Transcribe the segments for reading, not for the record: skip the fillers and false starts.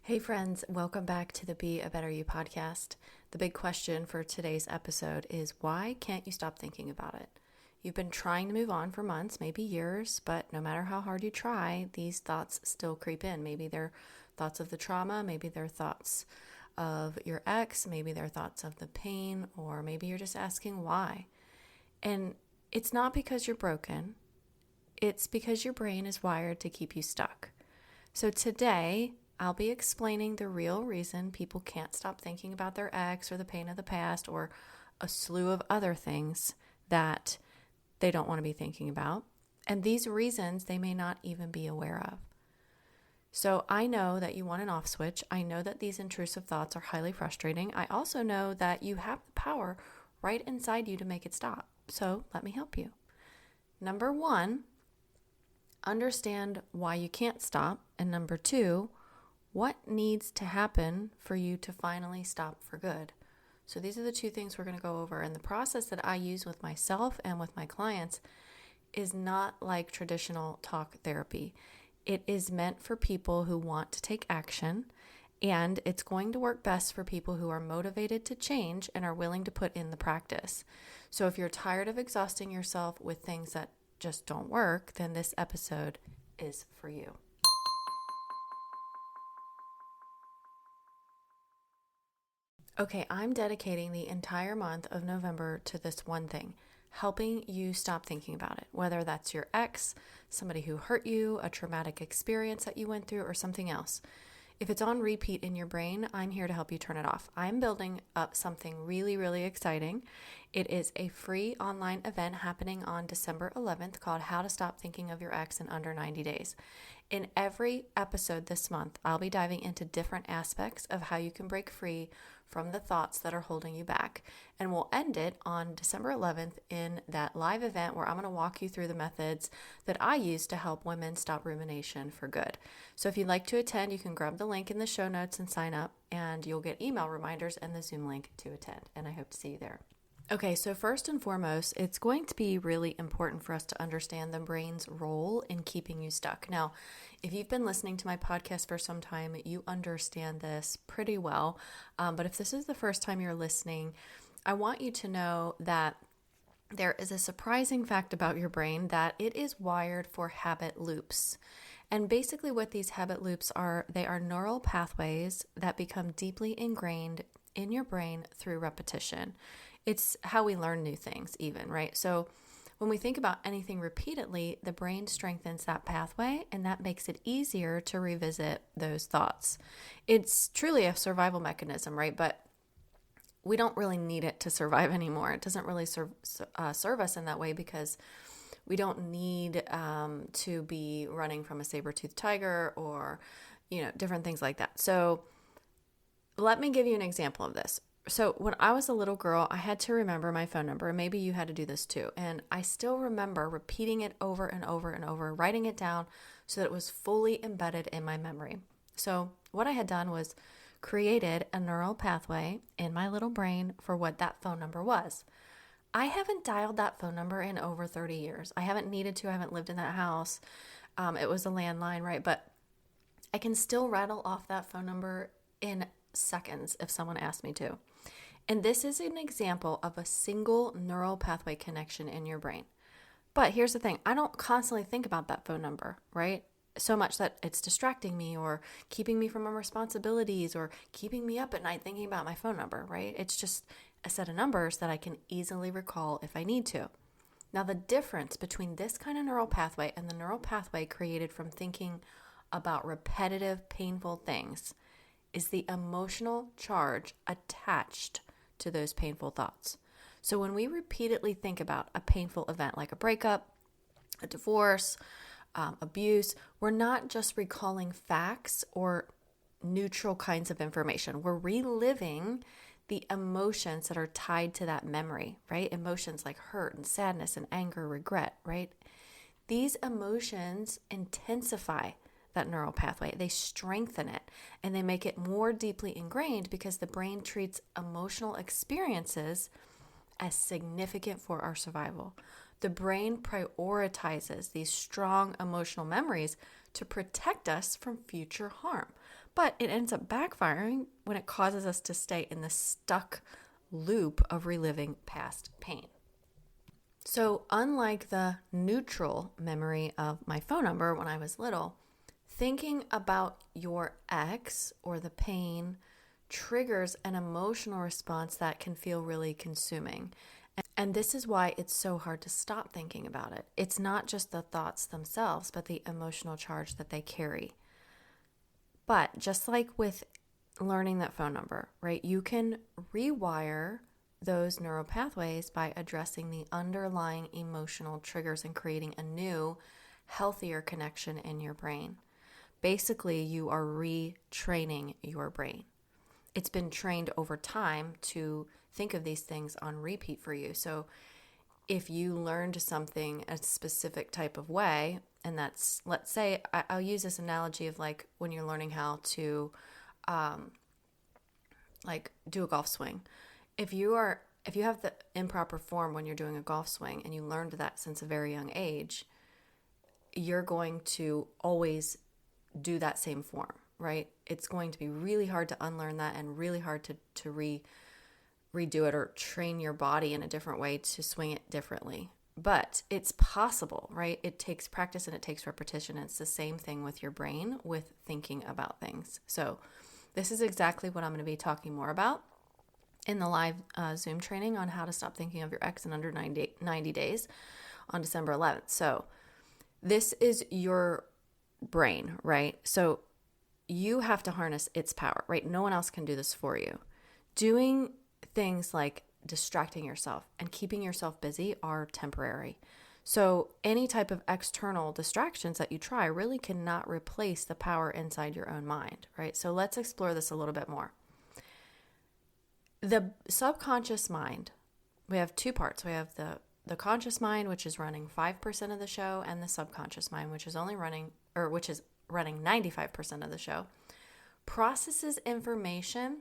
Hey friends, welcome back to the Be a Better You podcast. The big question for today's episode is why can't you stop thinking about it? You've been trying to move on for months, maybe years, but no matter how hard you try, these thoughts still creep in. Maybe they're thoughts of the trauma, maybe they're thoughts of your ex, maybe they're thoughts of the pain, or maybe you're just asking why. And it's not because you're broken, it's because your brain is wired to keep you stuck. So today, I'll be explaining the real reason people can't stop thinking about their ex or the pain of the past or a slew of other things that they don't want to be thinking about. And these reasons they may not even be aware of. So I know that you want an off switch. I know that these intrusive thoughts are highly frustrating. I also know that you have the power right inside you to make it stop. So let me help you. Number one, understand why you can't stop. And number two, what needs to happen for you to finally stop for good? So these are the two things we're going to go over. And the process that I use with myself and with my clients is not like traditional talk therapy. It is meant for people who want to take action, and it's going to work best for people who are motivated to change and are willing to put in the practice. So if you're tired of exhausting yourself with things that just don't work, then this episode is for you. Okay, I'm dedicating the entire month of November to this one thing, helping you stop thinking about it, whether that's your ex, somebody who hurt you, a traumatic experience that you went through, or something else. If it's on repeat in your brain, I'm here to help you turn it off. I'm building up something really, really exciting. It is a free online event happening on December 11th called How to Stop Thinking of Your Ex in Under 90 Days. In every episode this month, I'll be diving into different aspects of how you can break free from the thoughts that are holding you back. And we'll end it on December 11th in that live event where I'm going to walk you through the methods that I use to help women stop rumination for good. So if you'd like to attend, you can grab the link in the show notes and sign up, and you'll get email reminders and the Zoom link to attend. And I hope to see you there. Okay, so first and foremost, it's going to be really important for us to understand the brain's role in keeping you stuck. Now, if you've been listening to my podcast for some time, you understand this pretty well. But if this is the first time you're listening, I want you to know that there is a surprising fact about your brain that it is wired for habit loops. And basically what these habit loops are, they are neural pathways that become deeply ingrained in your brain through repetition. It's how we learn new things even, right? So when we think about anything repeatedly, the brain strengthens that pathway, and that makes it easier to revisit those thoughts. It's truly a survival mechanism, right? But we don't really need it to survive anymore. It doesn't really serve us in that way because we don't need to be running from a saber-toothed tiger or, different things like that. So let me give you an example of this. So when I was a little girl, I had to remember my phone number. Maybe you had to do this too. And I still remember repeating it over and over and over, writing it down so that it was fully embedded in my memory. So what I had done was created a neural pathway in my little brain for what that phone number was. I haven't dialed that phone number in over 30 years. I haven't needed to. I haven't lived in that house. It was a landline, right? But I can still rattle off that phone number in seconds if someone asked me to. And this is an example of a single neural pathway connection in your brain. But here's the thing. I don't constantly think about that phone number, right? So much that it's distracting me or keeping me from my responsibilities or keeping me up at night thinking about my phone number, right? It's just a set of numbers that I can easily recall if I need to. Now, the difference between this kind of neural pathway and the neural pathway created from thinking about repetitive, painful things is the emotional charge attached to those painful thoughts. So when we repeatedly think about a painful event like a breakup, a divorce, abuse, we're not just recalling facts or neutral kinds of information. We're reliving the emotions that are tied to that memory, right? Emotions like hurt and sadness and anger, regret, right? These emotions intensify that neural pathway. They strengthen it and they make it more deeply ingrained because the brain treats emotional experiences as significant for our survival. The brain prioritizes these strong emotional memories to protect us from future harm. But it ends up backfiring when it causes us to stay in the stuck loop of reliving past pain. So unlike the neutral memory of my phone number when I was little, thinking about your ex or the pain triggers an emotional response that can feel really consuming. And this is why it's so hard to stop thinking about it. It's not just the thoughts themselves, but the emotional charge that they carry. But just like with learning that phone number, right? You can rewire those neural pathways by addressing the underlying emotional triggers and creating a new, healthier connection in your brain. Basically, you are retraining your brain. It's been trained over time to think of these things on repeat for you. So if you learned something a specific type of way, and that's, let's say, I'll use this analogy of like when you're learning how to do a golf swing. If you have the improper form when you're doing a golf swing and you learned that since a very young age, you're going to always do that same form, right? It's going to be really hard to unlearn that and really hard to redo it or train your body in a different way to swing it differently. But it's possible, right? It takes practice and it takes repetition. And it's the same thing with your brain with thinking about things. So this is exactly what I'm going to be talking more about in the live Zoom training on how to stop thinking of your ex in under 90 days on December 11th. So this is your brain, right? So you have to harness its power, right? No one else can do this for you. Doing things like distracting yourself and keeping yourself busy are temporary. So any type of external distractions that you try really cannot replace the power inside your own mind, right? So let's explore this a little bit more. The subconscious mind, we have two parts. We have the conscious mind, which is running 5% of the show, and the subconscious mind, which is running 95% of the show, processes information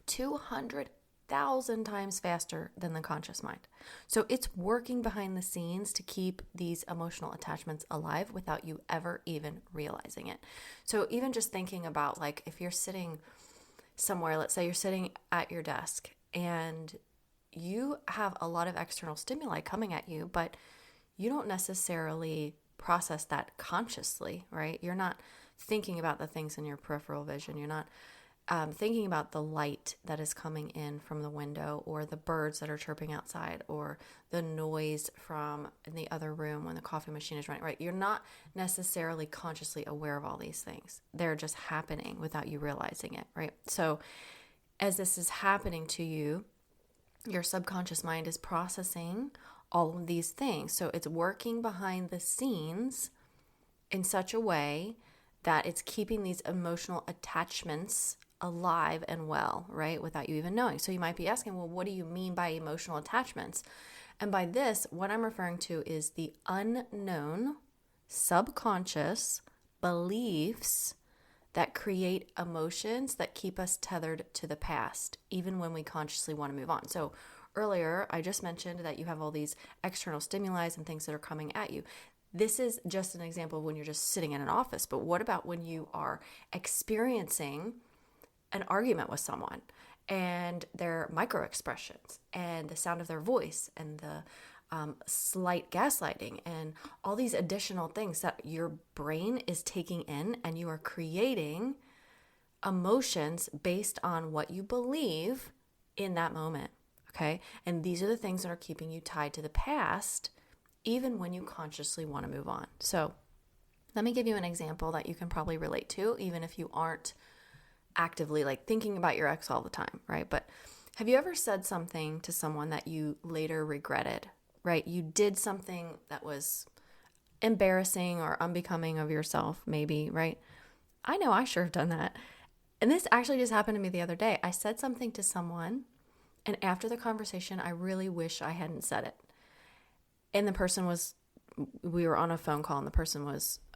200,000 times faster than the conscious mind. So it's working behind the scenes to keep these emotional attachments alive without you ever even realizing it. So even just thinking about, like, if you're sitting somewhere, let's say you're sitting at your desk and you have a lot of external stimuli coming at you, but you don't necessarily process that consciously, right? You're not thinking about the things in your peripheral vision. You're not thinking about the light that is coming in from the window, or the birds that are chirping outside, or the noise from in the other room when the coffee machine is running, right? You're not necessarily consciously aware of all these things. They're just happening without you realizing it, right? So as this is happening to you, your subconscious mind is processing all of these things. So it's working behind the scenes in such a way that it's keeping these emotional attachments alive and well, right? Without you even knowing. So you might be asking, well, what do you mean by emotional attachments? And by this, what I'm referring to is the unknown subconscious beliefs that create emotions that keep us tethered to the past, even when we consciously want to move on. So earlier, I just mentioned that you have all these external stimuli and things that are coming at you. This is just an example of when you're just sitting in an office. But what about when you are experiencing an argument with someone and their micro expressions and the sound of their voice and the slight gaslighting and all these additional things that your brain is taking in, and you are creating emotions based on what you believe in that moment, okay? And these are the things that are keeping you tied to the past, even when you consciously want to move on. So let me give you an example that you can probably relate to, even if you aren't actively like thinking about your ex all the time, right? But have you ever said something to someone that you later regretted, right? You did something that was embarrassing or unbecoming of yourself, maybe, right? I know I sure have done that. And this actually just happened to me the other day. I said something to someone, and after the conversation, I really wish I hadn't said it. And we were on a phone call, and the person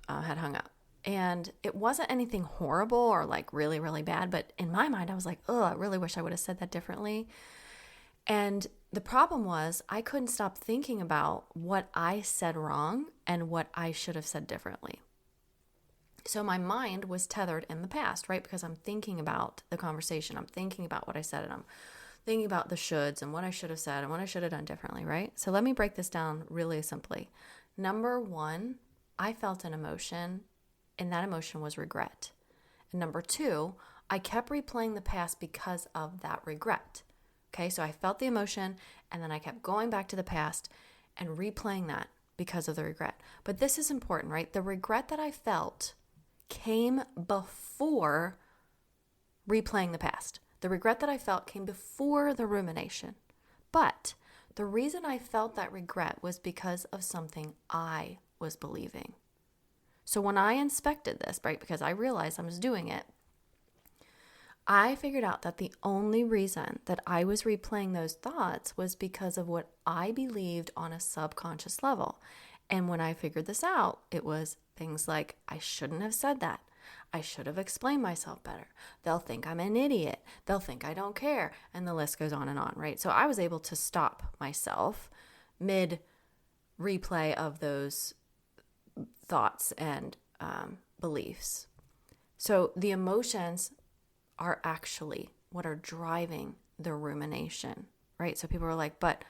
had hung up. And it wasn't anything horrible or like really, really bad. But in my mind, I was like, oh, I really wish I would have said that differently. And the problem was I couldn't stop thinking about what I said wrong and what I should have said differently. So my mind was tethered in the past, right? Because I'm thinking about the conversation. I'm thinking about what I said, and I'm thinking about the shoulds and what I should have said and what I should have done differently, right? So let me break this down really simply. Number one, I felt an emotion, and that emotion was regret. And number two, I kept replaying the past because of that regret. Okay, so I felt the emotion, and then I kept going back to the past and replaying that because of the regret. But this is important, right? The regret that I felt came before replaying the past. The regret that I felt came before the rumination. But the reason I felt that regret was because of something I was believing. So when I inspected this, right, because I realized I was doing it, I figured out that the only reason that I was replaying those thoughts was because of what I believed on a subconscious level. And when I figured this out, it was things like, I shouldn't have said that. I should have explained myself better. They'll think I'm an idiot. They'll think I don't care. And the list goes on, right? So I was able to stop myself mid replay of those thoughts and beliefs. So the emotions are actually what are driving the rumination, right? So people are like, but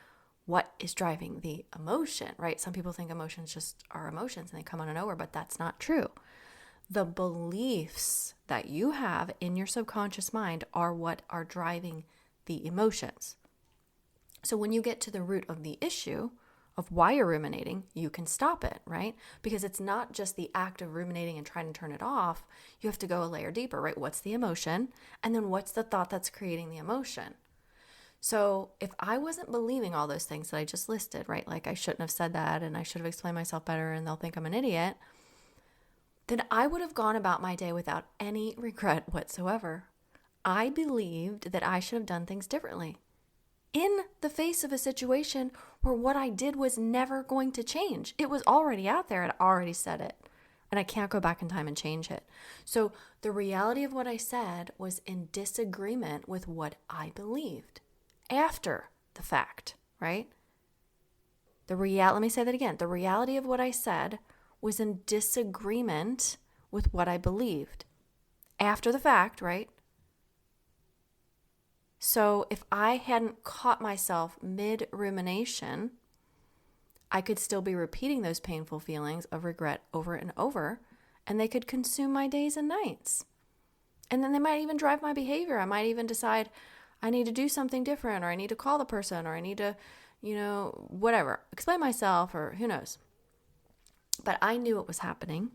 what is driving the emotion, right? Some people think emotions just are emotions and they come out of nowhere, but that's not true. The beliefs that you have in your subconscious mind are what are driving the emotions. So when you get to the root of the issue of why you're ruminating, you can stop it, right? Because it's not just the act of ruminating and trying to turn it off. You have to go a layer deeper, right? What's the emotion? And then what's the thought that's creating the emotion? So if I wasn't believing all those things that I just listed, right? Like I shouldn't have said that and I should have explained myself better and they'll think I'm an idiot, then I would have gone about my day without any regret whatsoever. I believed that I should have done things differently in the face of a situation where what I did was never going to change. It was already out there. I'd already said it. And I can't go back in time and change it. So the reality of what I said was in disagreement with what I believed after the fact, right? Let me say that again. The reality of what I said was in disagreement with what I believed after the fact, right? So if I hadn't caught myself mid-rumination, I could still be repeating those painful feelings of regret over and over, and they could consume my days and nights. And then they might even drive my behavior. I might even decide I need to do something different, or I need to call the person, or I need to, whatever, explain myself, or who knows. But I knew it was happening.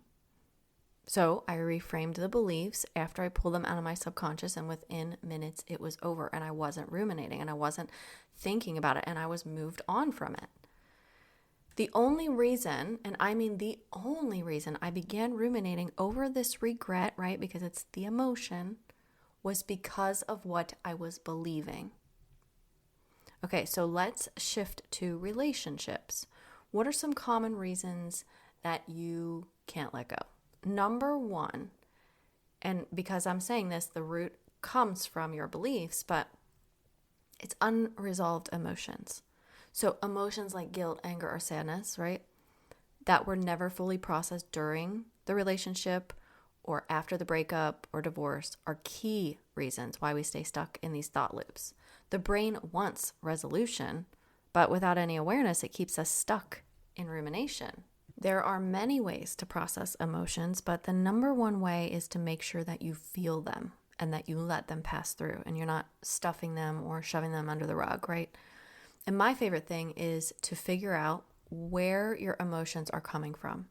So I reframed the beliefs after I pulled them out of my subconscious, and within minutes it was over, and I wasn't ruminating and I wasn't thinking about it, and I was moved on from it. The only reason, and I mean the only reason I began ruminating over this regret, right, because it's the emotion, was because of what I was believing. Okay, so let's shift to relationships. What are some common reasons that you can't let go? Number one, and because I'm saying this, the root comes from your beliefs, but it's unresolved emotions. So emotions like guilt, anger, or sadness, right, that were never fully processed during the relationship or after the breakup or divorce are key reasons why we stay stuck in these thought loops. The brain wants resolution, but without any awareness, it keeps us stuck in rumination. There are many ways to process emotions, but the number one way is to make sure that you feel them and that you let them pass through and you're not stuffing them or shoving them under the rug, right? And my favorite thing is to figure out where your emotions are coming from.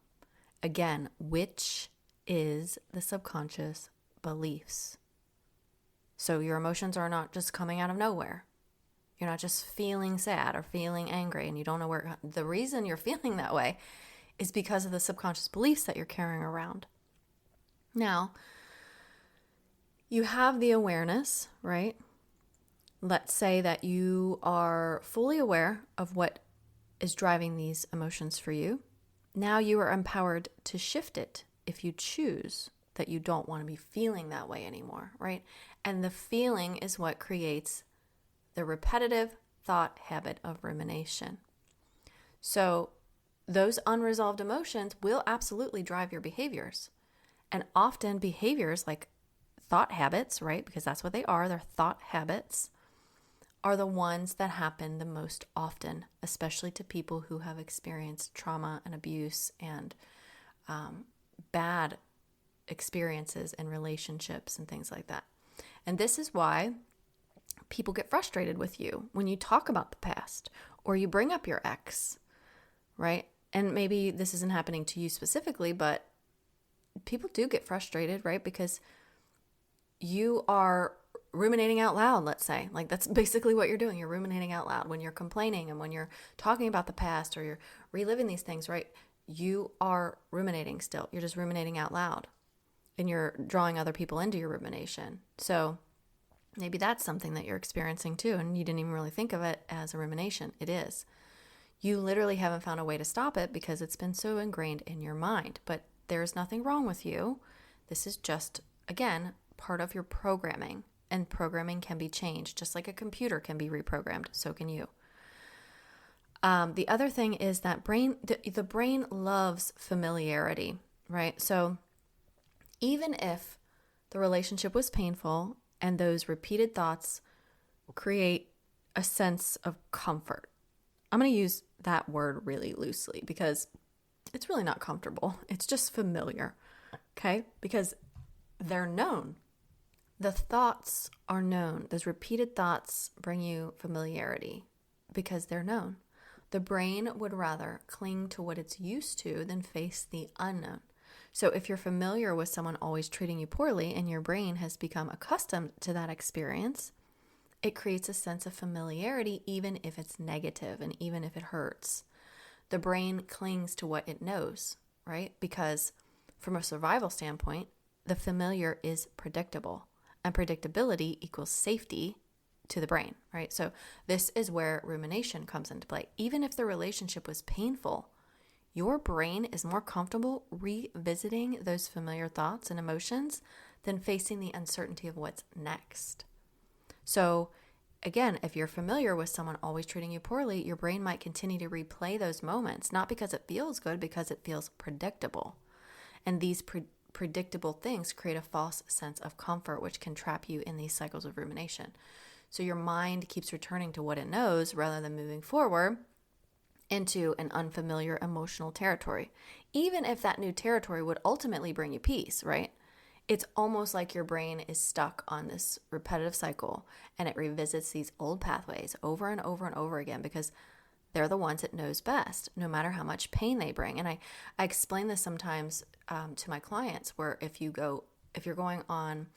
Again, which is the subconscious beliefs. So your emotions are not just coming out of nowhere. You're not just feeling sad or feeling angry and you don't know where. The reason you're feeling that way is because of the subconscious beliefs that you're carrying around. Now, you have the awareness, right? Let's say that you are fully aware of what is driving these emotions for you. Now you are empowered to shift it if you choose that you don't want to be feeling that way anymore, right? And the feeling is what creates the repetitive thought habit of rumination. So those unresolved emotions will absolutely drive your behaviors. And often behaviors like thought habits, right? Because that's what they are. They're thought habits, are the ones that happen the most often, especially to people who have experienced trauma and abuse and bad experiences in relationships and things like that. And this is why people get frustrated with you when you talk about the past or you bring up your ex, right? And maybe this isn't happening to you specifically, but people do get frustrated, right? Because you are ruminating out loud, let's say. Like that's basically what you're doing. You're ruminating out loud when you're complaining and when you're talking about the past or you're reliving these things, right? You are ruminating still. You're just ruminating out loud and you're drawing other people into your rumination. So maybe that's something that you're experiencing too, and you didn't even really think of it as a rumination. It is. You literally haven't found a way to stop it because it's been so ingrained in your mind. But there's nothing wrong with you. This is just, again, part of your programming. And programming can be changed. Just like a computer can be reprogrammed, so can you. The other thing is that the brain loves familiarity, right? So even if the relationship was painful and those repeated thoughts create a sense of comfort. I'm going to use that word really loosely because it's really not comfortable. It's just familiar, okay? Because they're known. The thoughts are known. Those repeated thoughts bring you familiarity because they're known. The brain would rather cling to what it's used to than face the unknown. So if you're familiar with someone always treating you poorly and your brain has become accustomed to that experience, it creates a sense of familiarity even if it's negative and even if it hurts. The brain clings to what it knows, right? Because from a survival standpoint, the familiar is predictable. And predictability equals safety to the brain, right? So this is where rumination comes into play. Even if the relationship was painful, your brain is more comfortable revisiting those familiar thoughts and emotions than facing the uncertainty of what's next. So again, if you're familiar with someone always treating you poorly, your brain might continue to replay those moments, not because it feels good, because it feels predictable. And these predictable things create a false sense of comfort, which can trap you in these cycles of rumination. So your mind keeps returning to what it knows rather than moving forward into an unfamiliar emotional territory, even if that new territory would ultimately bring you peace, right? It's almost like your brain is stuck on this repetitive cycle and it revisits these old pathways over and over and over again because they're the ones it knows best, no matter how much pain they bring. And I explain this sometimes to my clients where if you're going on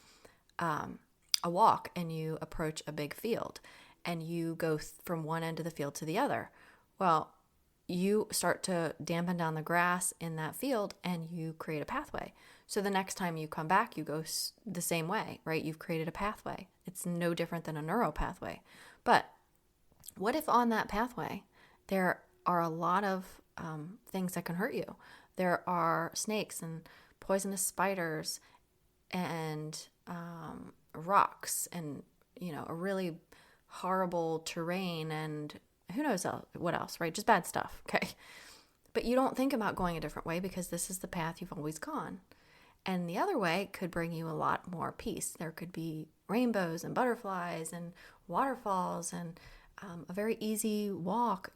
a walk and you approach a big field and you go from one end of the field to the other, well, you start to dampen down the grass in that field and you create a pathway. So the next time you come back, you go the same way, right? You've created a pathway. It's no different than a neural pathway. But what if on that pathway, there are a lot of things that can hurt you? There are snakes and poisonous spiders and rocks and, a really horrible terrain and who knows what else, right? Just bad stuff, okay? But you don't think about going a different way because this is the path you've always gone. And the other way could bring you a lot more peace. There could be rainbows and butterflies and waterfalls and a very easy walk.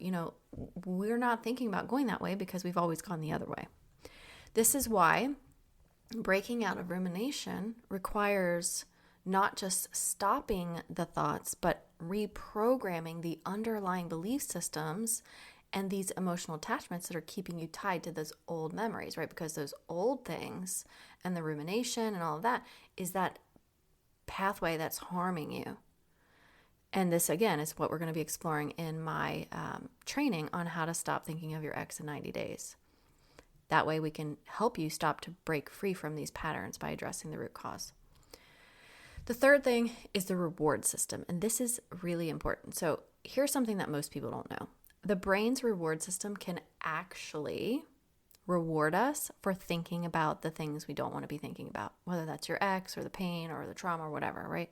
We're not thinking about going that way because we've always gone the other way. This is why breaking out of rumination requires not just stopping the thoughts, but reprogramming the underlying belief systems and these emotional attachments that are keeping you tied to those old memories, right? Because those old things and the rumination and all of that is that pathway that's harming you. And this, again, is what we're going to be exploring in my training on how to stop thinking of your ex in 90 days. That way we can help you stop to break free from these patterns by addressing the root cause. The third thing is the reward system, and this is really important. So here's something that most people don't know. The brain's reward system can actually reward us for thinking about the things we don't want to be thinking about, whether that's your ex or the pain or the trauma or whatever, right?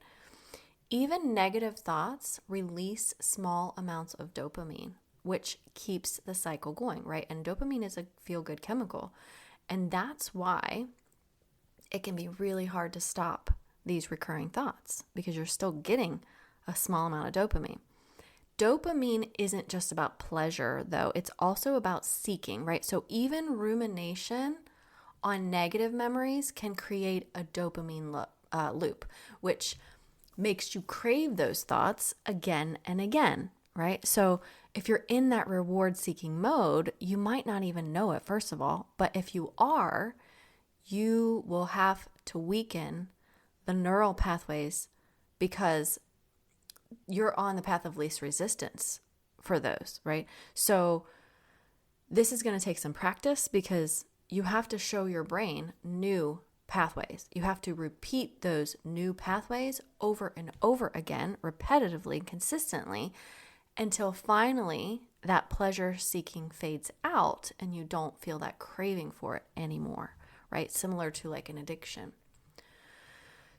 Even negative thoughts release small amounts of dopamine, which keeps the cycle going, right? And dopamine is a feel-good chemical. And that's why it can be really hard to stop these recurring thoughts because you're still getting a small amount of dopamine. Dopamine isn't just about pleasure, though. It's also about seeking, right? So even rumination on negative memories can create a dopamine loop, which makes you crave those thoughts again and again, right? So if you're in that reward-seeking mode, you might not even know it, first of all. But if you are, you will have to weaken the neural pathways because you're on the path of least resistance for those, right? So this is going to take some practice because you have to show your brain new pathways. You have to repeat those new pathways over and over again, repetitively, consistently, until finally that pleasure seeking fades out and you don't feel that craving for it anymore, right? Similar to like an addiction.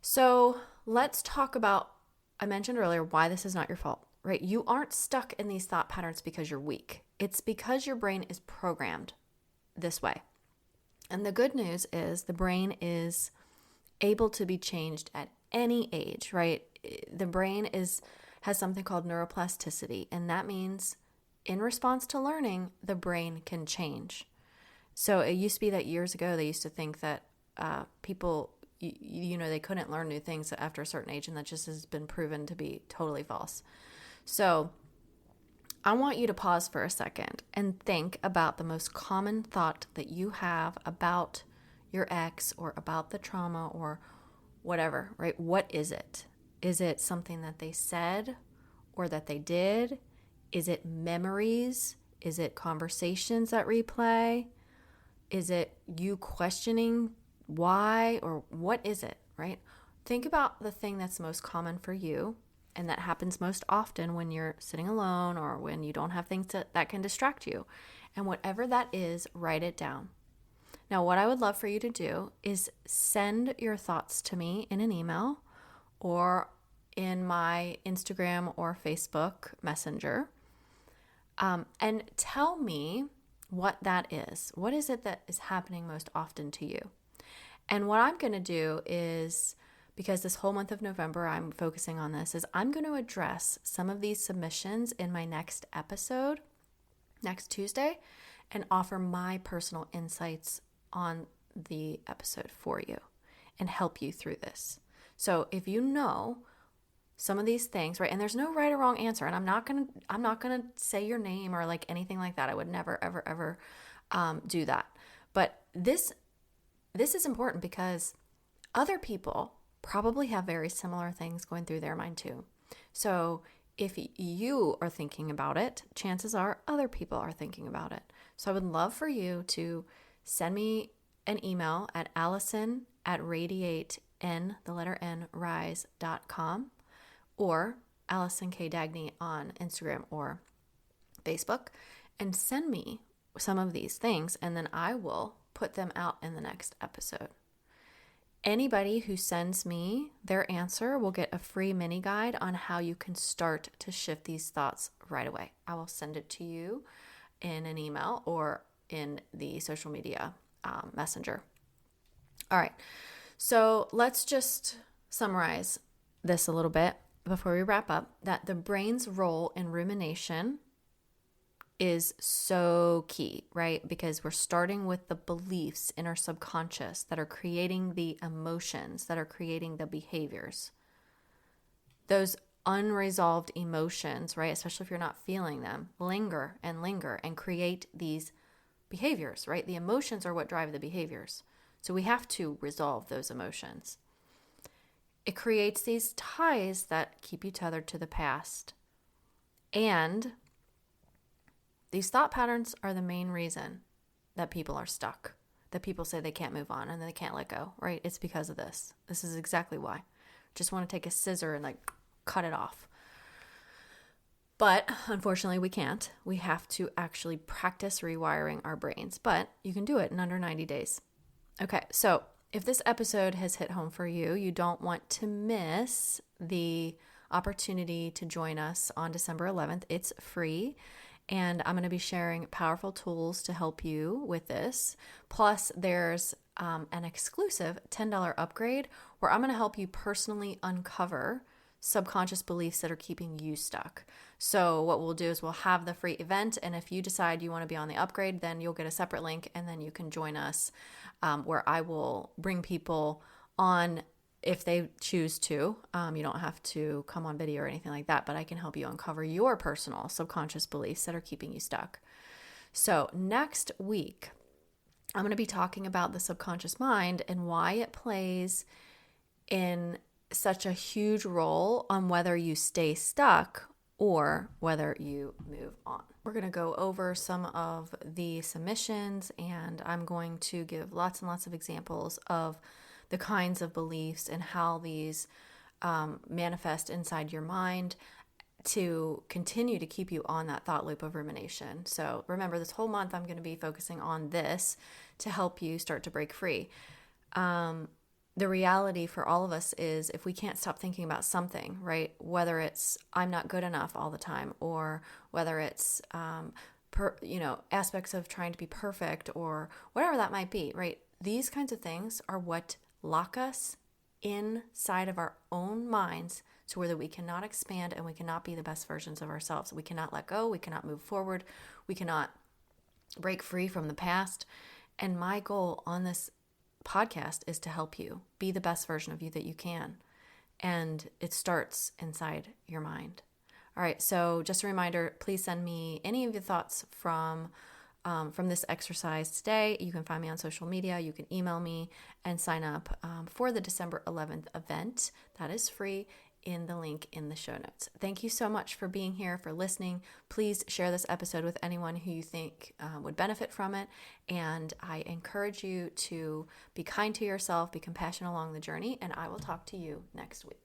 So let's talk about, I mentioned earlier, why this is not your fault, right? You aren't stuck in these thought patterns because you're weak. It's because your brain is programmed this way. And the good news is the brain is able to be changed at any age, right? The brain has something called neuroplasticity, and that means in response to learning, the brain can change. So it used to be that years ago, they used to think that people, they couldn't learn new things after a certain age, and that just has been proven to be totally false. So I want you to pause for a second and think about the most common thought that you have about your ex or about the trauma or whatever, right? What is it? Is it something that they said or that they did? Is it memories? Is it conversations that replay? Is it you questioning why, or what is it, right? Think about the thing that's most common for you, and that happens most often when you're sitting alone or when you don't have things that can distract you. And whatever that is, write it down. Now, what I would love for you to do is send your thoughts to me in an email or in my Instagram or Facebook Messenger, and tell me what that is. What is it that is happening most often to you? And what I'm going to do is, because this whole month of November I'm focusing on this, is I'm going to address some of these submissions in my next episode, next Tuesday, and offer my personal insights on the episode for you and help you through this. So if you know some of these things, right, and there's no right or wrong answer, and I'm not gonna say your name or like anything like that. I would never, ever do that. But this is important because other people probably have very similar things going through their mind too. So if you are thinking about it, chances are other people are thinking about it. So I would love for you to send me an email at allison@radiateN, the letter N, rise.com, or Allison K. Dagny on Instagram or Facebook, and send me some of these things, and then I will put them out in the next episode. Anybody who sends me their answer will get a free mini guide on how you can start to shift these thoughts right away. I will send it to you in an email or in the social media messenger. All right, so let's just summarize this a little bit before we wrap up, that the brain's role in rumination is so key, right? Because we're starting with the beliefs in our subconscious that are creating the emotions, that are creating the behaviors. Those unresolved emotions, right, especially if you're not feeling them, linger and create these behaviors, right? The emotions are what drive the behaviors. So we have to resolve those emotions. It creates these ties that keep you tethered to the past. And these thought patterns are the main reason that people are stuck, that people say they can't move on and they can't let go, right? It's because of this. This is exactly why. Just want to take a scissor and like cut it off. But unfortunately, we can't. We have to actually practice rewiring our brains, but you can do it in under 90 days. Okay, so if this episode has hit home for you, you don't want to miss the opportunity to join us on December 11th. It's free, and I'm going to be sharing powerful tools to help you with this. Plus, there's an exclusive $10 upgrade where I'm going to help you personally uncover subconscious beliefs that are keeping you stuck. So what we'll do is we'll have the free event, and if you decide you want to be on the upgrade, then you'll get a separate link, and then you can join us where I will bring people on if they choose to. You don't have to come on video or anything like that, but I can help you uncover your personal subconscious beliefs that are keeping you stuck. So next week, I'm going to be talking about the subconscious mind and why it plays in such a huge role on whether you stay stuck or whether you move on. We're going to go over some of the submissions, and I'm going to give lots and lots of examples of the kinds of beliefs and how these manifest inside your mind to continue to keep you on that thought loop of rumination. So remember, this whole month I'm going to be focusing on this to help you start to break free. The reality for all of us is if we can't stop thinking about something, right? Whether it's I'm not good enough all the time, or whether it's aspects of trying to be perfect, or whatever that might be, right? These kinds of things are what lock us inside of our own minds to where that we cannot expand and we cannot be the best versions of ourselves. We cannot let go. We cannot move forward. We cannot break free from the past. And my goal on this podcast is to help you be the best version of you that you can. And it starts inside your mind. All right. So just a reminder, please send me any of your thoughts from this exercise today. You can find me on social media. You can email me and sign up for the December 11th event. That is free in the link in the show notes. Thank you so much for being here, for listening. Please share this episode with anyone who you think would benefit from it. And I encourage you to be kind to yourself, be compassionate along the journey, and I will talk to you next week.